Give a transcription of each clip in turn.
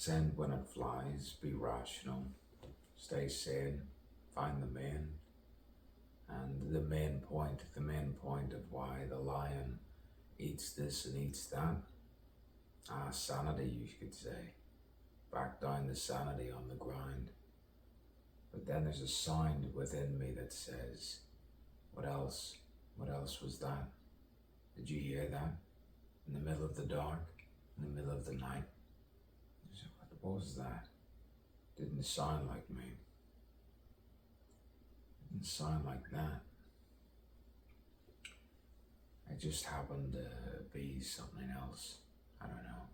Send when it flies, be rational, stay sane, find the main. And the main point of why the lion eats this and eats that. Sanity, you could say. Back down the sanity on the grind. But then there's a sound within me that says, what else? What else was that? Did you hear that? In the middle of the dark, in the middle of the night. What was that? Didn't sound like me. Didn't sound like that. It just happened to be something else. I don't know.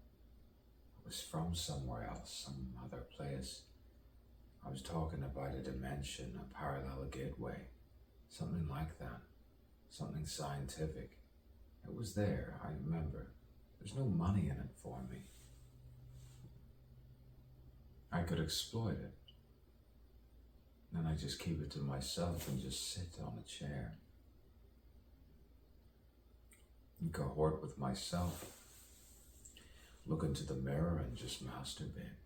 It was from somewhere else, some other place. I was talking about a dimension, a parallel gateway, something like that, something scientific. It was there, I remember. There's no money in it for me. I could exploit it. Then I just keep it to myself and just sit on a chair and cohort with myself. Look into the mirror and just masturbate.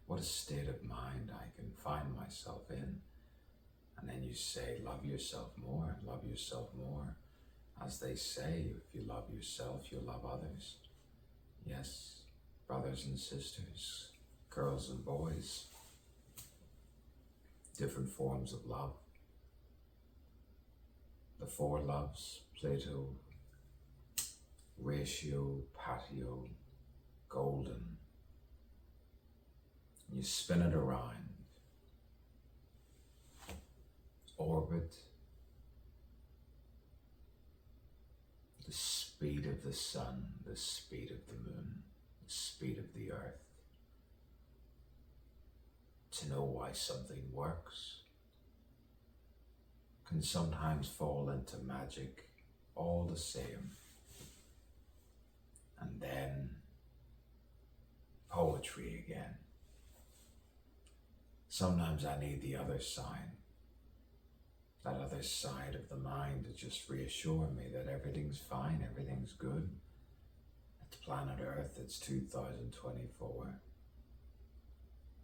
What a state of mind I can find myself in. And then you say, love yourself more, love yourself more. As they say, if you love yourself, you'll love others. Yes, brothers and sisters, girls and boys, different forms of love. The four loves, Plato, ratio, patio, golden. You spin it around, orbit, the speed of the sun, the speed of the moon, the speed of the earth. To know why something works can sometimes fall into magic all the same. And then poetry again. Sometimes I need the other side, that other side of the mind to just reassure me that everything's fine, everything's good. It's planet Earth, it's 2024.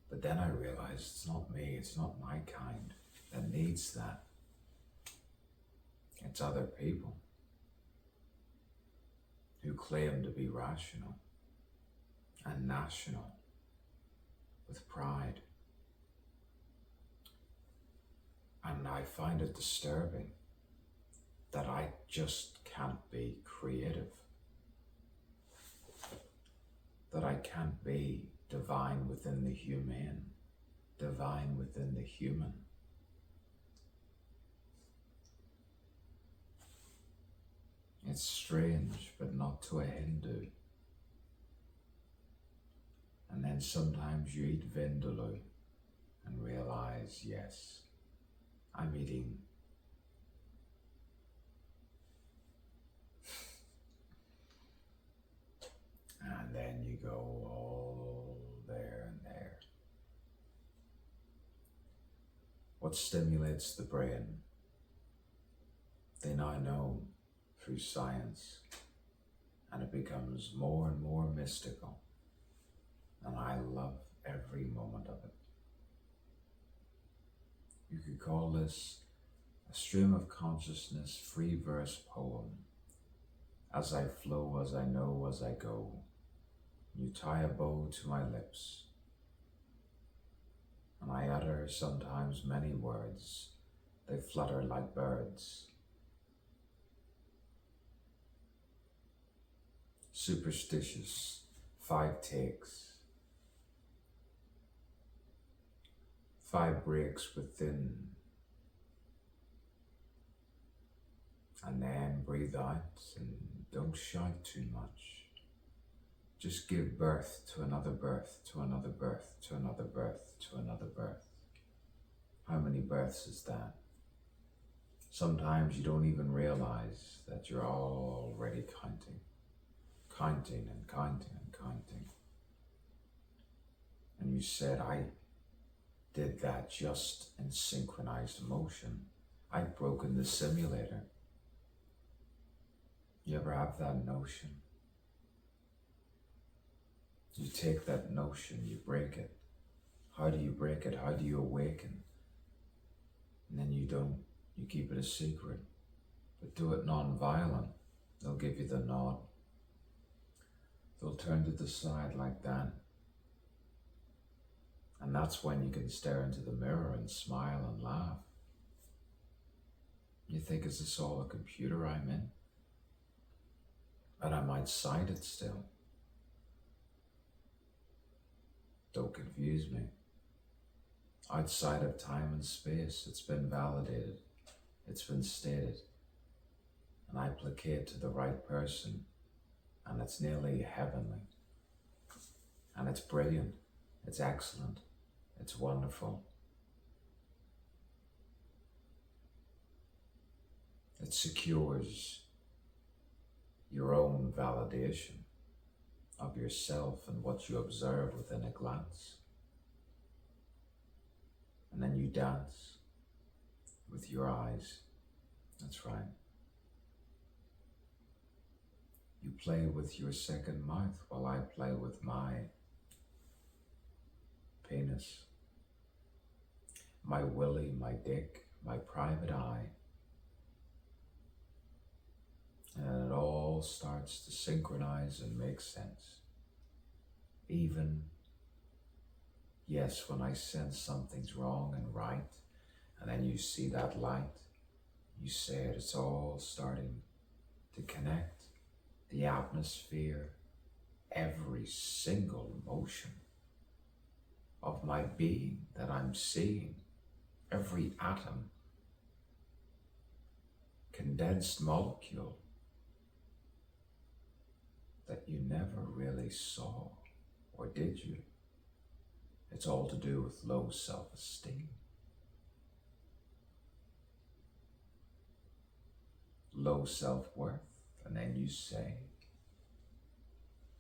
But then I realize it's not me, it's not my kind that needs that. It's other people who claim to be rational and national with pride. And I find it disturbing that I just can't be creative, that I can't be divine within the humane, divine within the human. It's strange, but not to a Hindu. And then sometimes you eat vindaloo and realize, yes, I'm eating and then you go all there and there. What stimulates the brain? They now know through science, and it becomes more and more mystical, and I love every moment of it. You could call this a stream of consciousness, free verse poem. As I flow, as I know, as I go, you tie a bow to my lips, and I utter sometimes many words. They flutter like birds. Superstitious, 5 takes, 5 breaks within, and then breathe out and don't shout too much. Just give birth to another birth, to another birth, to another birth, to another birth. How many births is that? Sometimes you don't even realize that you're already counting and counting and counting. And you said, I did that just in synchronized motion. I've broken the simulator. You ever have that notion? You take that notion, you break it. How do you break it? How do you awaken? And then you don't, you keep it a secret. But do it non-violent. They'll give you the nod. They'll turn to the side like that. And that's when you can stare into the mirror and smile and laugh. You think, is this all a computer I'm in? And I might cite it still. Don't confuse me. Outside of time and space, it's been validated. It's been stated. And I placate to the right person, and it's nearly heavenly. And it's brilliant. It's excellent. It's wonderful. It secures your own validation of yourself and what you observe within a glance. And then you dance with your eyes. That's right. You play with your second mouth while I play with my penis, my willy, my dick, my private eye. And it all starts to synchronize and make sense. Even, yes, when I sense something's wrong and right, and then you see that light, you say it, it's all starting to connect. The atmosphere, every single motion of my being that I'm seeing, every atom, condensed molecule that you never really saw, or did you? It's all to do with low self-esteem. Low self-worth. And then you say,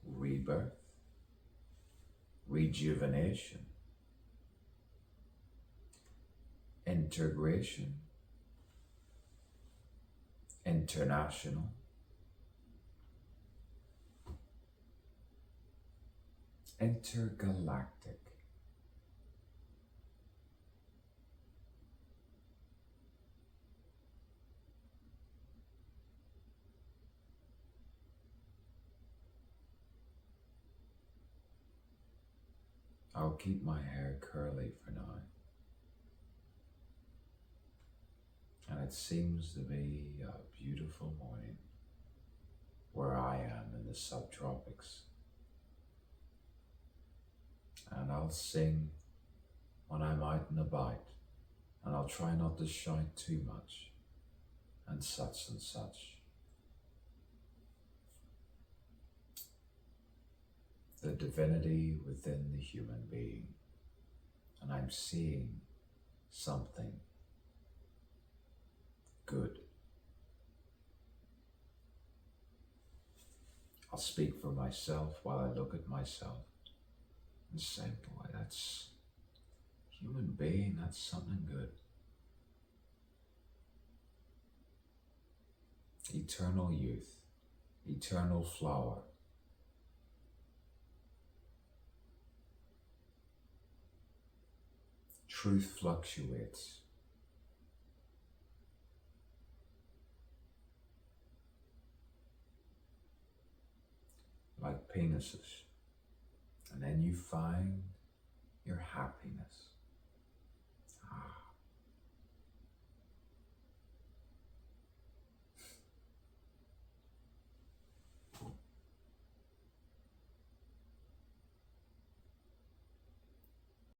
rebirth, rejuvenation, integration, international, intergalactic. I'll keep my hair curly for now. And it seems to be a beautiful morning where I am in the subtropics. And I'll sing when I'm out and about, and I'll try not to shout too much, and such and such. The divinity within the human being, and I'm seeing something good. I'll speak for myself while I look at myself and say, boy, that's human being, that's something good. Eternal youth, eternal flower. Truth fluctuates. Like penises. And then you find your happiness. Ah.